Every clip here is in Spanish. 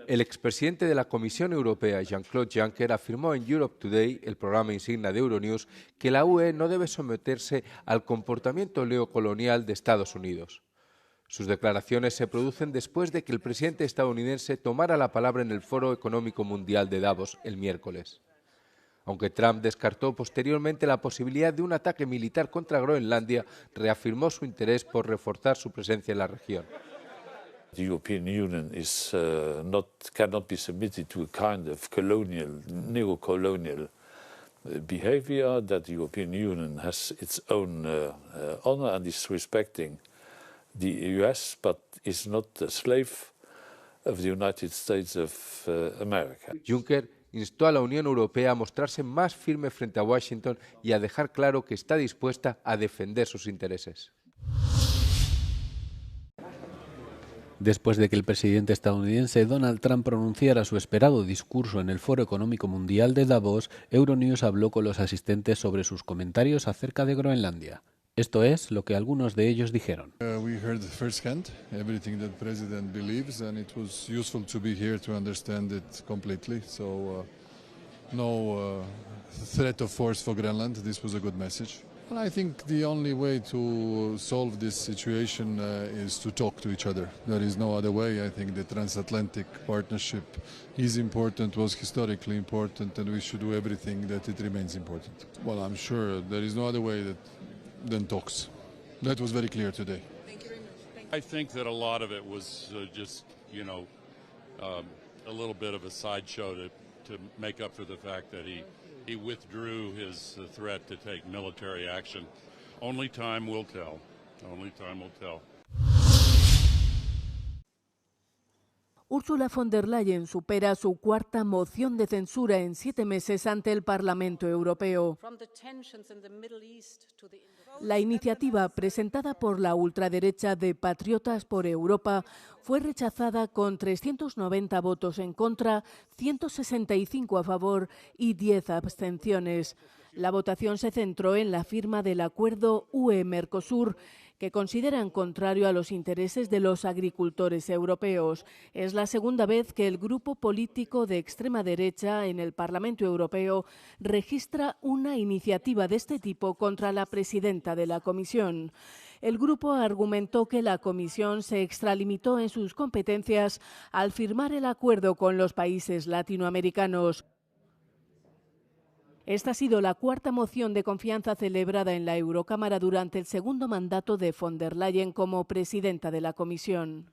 El expresidente de la Comisión Europea, Jean-Claude Juncker, afirmó en Europe Today, el programa insignia de Euronews, que la UE no debe someterse al comportamiento neocolonial de Estados Unidos. Sus declaraciones se producen después de que el presidente estadounidense tomara la palabra en el Foro Económico Mundial de Davos el miércoles. Aunque Trump descartó posteriormente la posibilidad de un ataque militar contra Groenlandia, reafirmó su interés por reforzar su presencia en la región. The European Union cannot be submitted to a kind of neo-colonial behavior, that the European Union has its own honor and is respecting the US, but is not a slave of the United States of America. Juncker instó a la Unión Europea a mostrarse más firme frente a Washington y a dejar claro que está dispuesta a defender sus intereses. Después de que el presidente estadounidense Donald Trump pronunciara su esperado discurso en el Foro Económico Mundial de Davos, Euronews habló con los asistentes sobre sus comentarios acerca de Groenlandia. Esto es lo que algunos de ellos dijeron. We heard firsthand everything that the president believes, and it was useful to be here to understand it completely. So, no threat of force for Greenland. This was a good message. Well, I think the only way to solve this situation is to talk to each other. There is no other way. I think the transatlantic partnership is important, was historically important, and we should do everything that it remains important. Well, I'm sure there is no other way than talks. That was very clear today. Thank you very much. I think that a lot of it was just, a little bit of a sideshow to make up for the fact that he withdrew his threat to take military action. Only time will tell. Only time will tell. Ursula von der Leyen supera su cuarta moción de censura en 7 meses ante el Parlamento Europeo. La iniciativa, presentada por la ultraderecha de Patriotas por Europa, fue rechazada con 390 votos en contra, 165 a favor y 10 abstenciones. La votación se centró en la firma del acuerdo UE-Mercosur, que consideran contrario a los intereses de los agricultores europeos. Es la segunda vez que el grupo político de extrema derecha en el Parlamento Europeo registra una iniciativa de este tipo contra la presidenta de la Comisión. El grupo argumentó que la Comisión se extralimitó en sus competencias al firmar el acuerdo con los países latinoamericanos. Esta ha sido la cuarta moción de confianza celebrada en la Eurocámara durante el segundo mandato de von der Leyen como presidenta de la Comisión.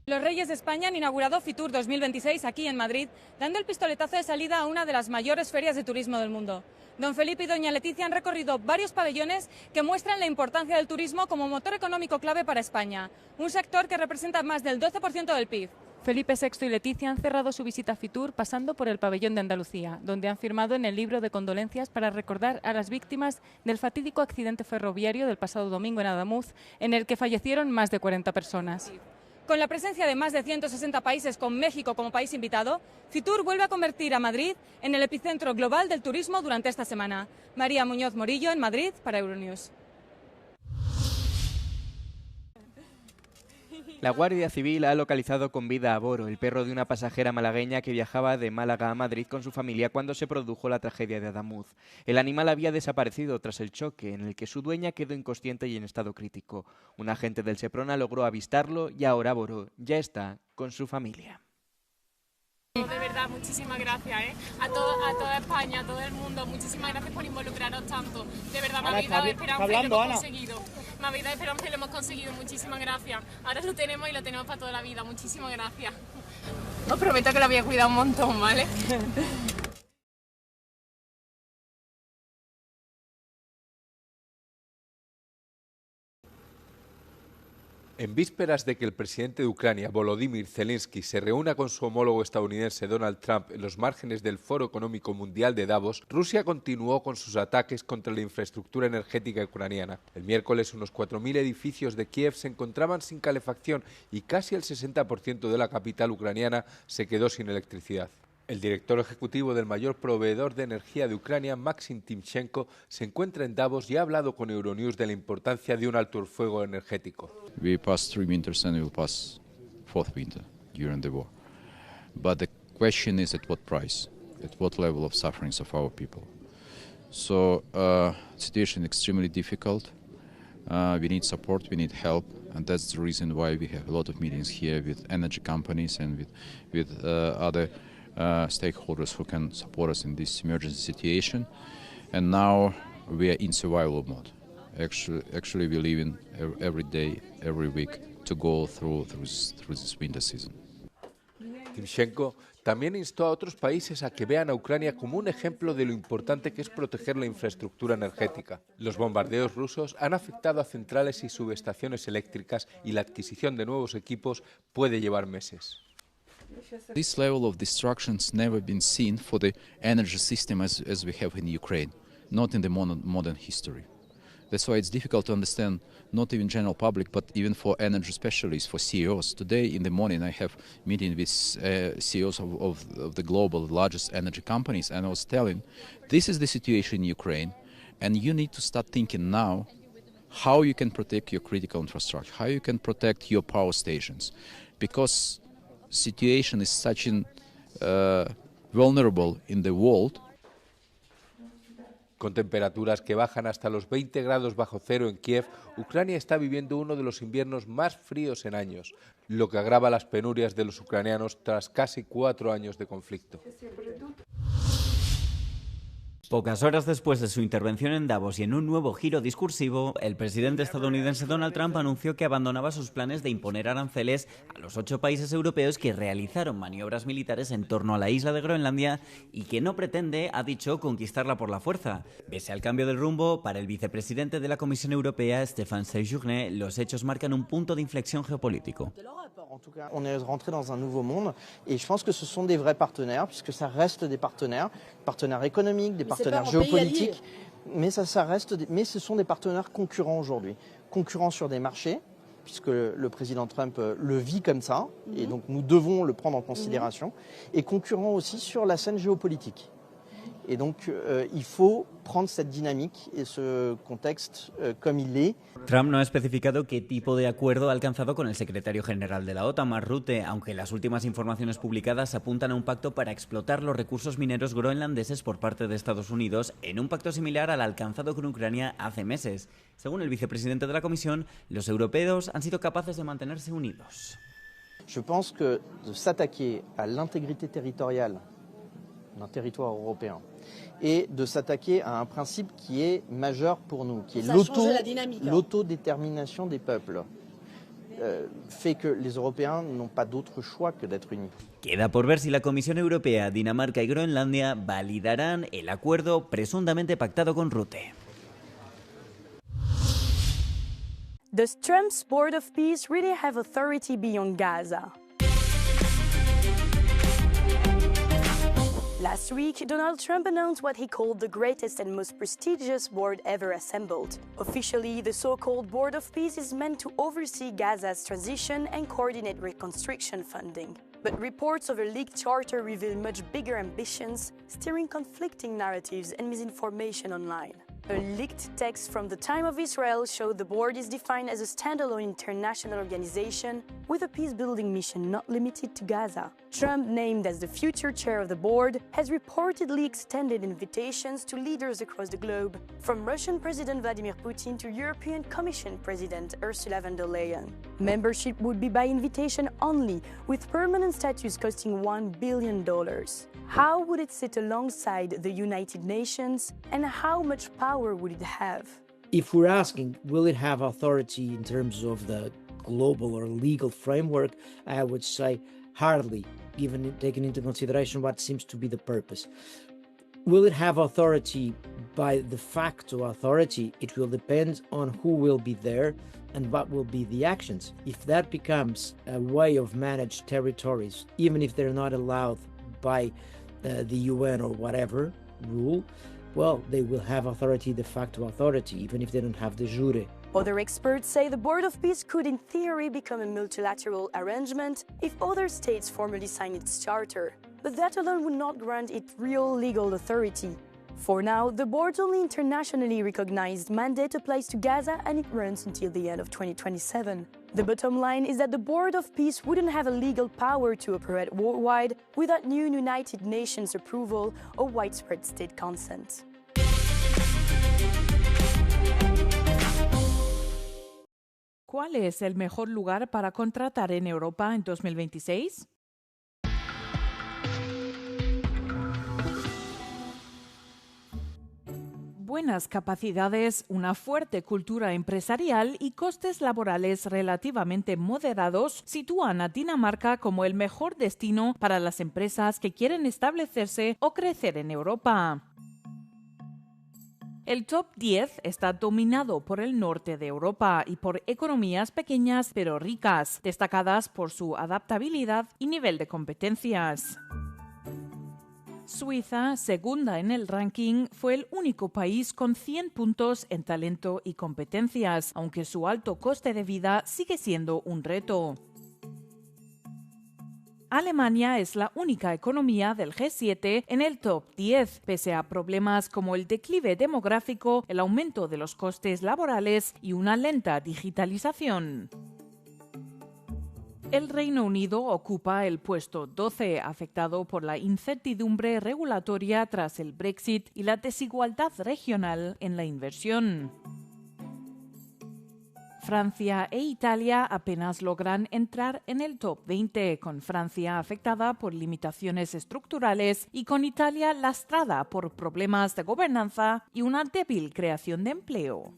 Los Reyes de España han inaugurado Fitur 2026 aquí en Madrid, dando el pistoletazo de salida a una de las mayores ferias de turismo del mundo. Don Felipe y doña Leticia han recorrido varios pabellones que muestran la importancia del turismo como motor económico clave para España, un sector que representa más del 12% del PIB. Felipe VI y Leticia han cerrado su visita a Fitur pasando por el pabellón de Andalucía, donde han firmado en el libro de condolencias para recordar a las víctimas del fatídico accidente ferroviario del pasado domingo en Adamuz, en el que fallecieron más de 40 personas. Con la presencia de más de 160 países, con México como país invitado, Fitur vuelve a convertir a Madrid en el epicentro global del turismo durante esta semana. María Muñoz Morillo, en Madrid, para Euronews. La Guardia Civil ha localizado con vida a Boro, el perro de una pasajera malagueña que viajaba de Málaga a Madrid con su familia cuando se produjo la tragedia de Adamuz. El animal había desaparecido tras el choque, en el que su dueña quedó inconsciente y en estado crítico. Un agente del Seprona logró avistarlo y ahora Boro ya está con su familia. De verdad, muchísimas gracias a toda España, a todo el mundo, muchísimas gracias por involucraros tanto. De verdad, me habéis dado esperanza y lo hemos conseguido. Me habéis dado esperanza y lo hemos conseguido, muchísimas gracias. Ahora lo tenemos y lo tenemos para toda la vida, muchísimas gracias. Os prometo que lo voy a cuidar un montón, ¿vale? En vísperas de que el presidente de Ucrania, Volodymyr Zelensky, se reúna con su homólogo estadounidense Donald Trump en los márgenes del Foro Económico Mundial de Davos, Rusia continuó con sus ataques contra la infraestructura energética ucraniana. El miércoles, unos 4.000 edificios de Kiev se encontraban sin calefacción y casi el 60% de la capital ucraniana se quedó sin electricidad. El director ejecutivo del mayor proveedor de energía de Ucrania, Maxim Timchenko, se encuentra en Davos y ha hablado con Euronews de la importancia de un alto el fuego energético. We passed 3 winters and we will pass 4th winter during the war. But the question is at what price, at what level of sufferings of our people. So, situation is extremely difficult. We need support, we need help, and that's the reason why we have a lot of meetings here with energy companies and with other stakeholders who can support us in this emergency situation. And now we are in survival mode. Actually we live in every day, every week to go through this winter season. Timchenko también instó a otros países a que vean a Ucrania como un ejemplo de lo importante que es proteger la infraestructura energética. Los bombardeos rusos han afectado a centrales y subestaciones eléctricas y la adquisición de nuevos equipos puede llevar meses. This level of destruction's never been seen for the energy system as we have in Ukraine, not in the modern history. That's why it's difficult to understand, not even general public, but even for energy specialists, for CEOs. Today in the morning I have meeting with CEOs of the global largest energy companies, and I was telling, this is the situation in Ukraine, and you need to start thinking now how you can protect your critical infrastructure, how you can protect your power stations, because situation is such vulnerable in the world. Con temperaturas que bajan hasta los 20 grados bajo cero en Kiev, Ucrania está viviendo uno de los inviernos más fríos en años, lo que agrava las penurias de los ucranianos tras casi 4 años de conflicto. Pocas horas después de su intervención en Davos y en un nuevo giro discursivo, el presidente estadounidense Donald Trump anunció que abandonaba sus planes de imponer aranceles a los 8 países europeos que realizaron maniobras militares en torno a la isla de Groenlandia y que no pretende, ha dicho, conquistarla por la fuerza. Pese al cambio del rumbo, para el vicepresidente de la Comisión Europea, Stéphane Séjourné, los hechos marcan un punto de inflexión geopolítico. En tout cas, on est rentré dans un nouveau monde et je pense que ce sont des vrais partenaires puisque ça reste des partenaires économiques, des partenaires géopolitiques, mais ce sont des partenaires concurrents aujourd'hui, concurrents sur des marchés puisque le président Trump le vit comme ça et donc nous devons le prendre en considération et concurrents aussi sur la scène géopolitique. Et donc, il faut prendre cette dynamique et ce contexte comme il est. Trump no ha especificado qué tipo de acuerdo ha alcanzado con el secretario general de la OTAN, Mark Rutte, aunque las últimas informaciones publicadas apuntan a un pacto para explotar los recursos mineros groenlandeses por parte de Estados Unidos, en un pacto similar al alcanzado con Ucrania hace meses. Según el vicepresidente de la Comisión, los europeos han sido capaces de mantenerse unidos. Je pense que de s'attaquer à l'intégrité territoriale d'un territoire européen et de s'attaquer à un principe qui est majeur pour nous, qui est l'autodétermination des peuples, fait que les Européens n'ont pas d'autre choix que d'être unis. Queda por ver si la Comisión Europea, Dinamarca y Groenlandia validarán el acuerdo presuntamente pactado con Rutte. Does Trump's Board of Peace really have authority beyond Gaza? Last week, Donald Trump announced what he called the greatest and most prestigious board ever assembled. Officially, the so-called Board of Peace is meant to oversee Gaza's transition and coordinate reconstruction funding. But reports of a leaked charter reveal much bigger ambitions, stirring conflicting narratives and misinformation online. A leaked text from the Time of Israel showed the board is defined as a standalone international organization with a peace-building mission not limited to Gaza. Trump, named as the future chair of the board, has reportedly extended invitations to leaders across the globe, from Russian President Vladimir Putin to European Commission President Ursula von der Leyen. Membership would be by invitation only, with permanent status costing $1 billion. How would it sit alongside the United Nations, and how much power would it have? If we're asking, will it have authority in terms of the global or legal framework, I would say hardly, taking into consideration what seems to be the purpose. Will it have authority by de facto authority? It will depend on who will be there and what will be the actions. If that becomes a way of managed territories, even if they're not allowed by the UN or whatever rule, well, they will have authority, de facto authority, even if they don't have de jure. Other experts say the Board of Peace could in theory become a multilateral arrangement if other states formally sign its charter. but that alone would not grant it real legal authority. For now, the board's only internationally recognized mandate applies to Gaza and it runs until the end of 2027. The bottom line is that the Board of Peace wouldn't have a legal power to operate worldwide without new United Nations approval or widespread state consent. ¿Cuál es el mejor lugar para contratar en Europa en 2026? Buenas capacidades, una fuerte cultura empresarial y costes laborales relativamente moderados sitúan a Dinamarca como el mejor destino para las empresas que quieren establecerse o crecer en Europa. El top 10 está dominado por el norte de Europa y por economías pequeñas pero ricas, destacadas por su adaptabilidad y nivel de competencias. Suiza, segunda en el ranking, fue el único país con 100 puntos en talento y competencias, aunque su alto coste de vida sigue siendo un reto. Alemania es la única economía del G7 en el top 10, pese a problemas como el declive demográfico, el aumento de los costes laborales y una lenta digitalización. El Reino Unido ocupa el puesto 12, afectado por la incertidumbre regulatoria tras el Brexit y la desigualdad regional en la inversión. Francia e Italia apenas logran entrar en el top 20, con Francia afectada por limitaciones estructurales y con Italia lastrada por problemas de gobernanza y una débil creación de empleo.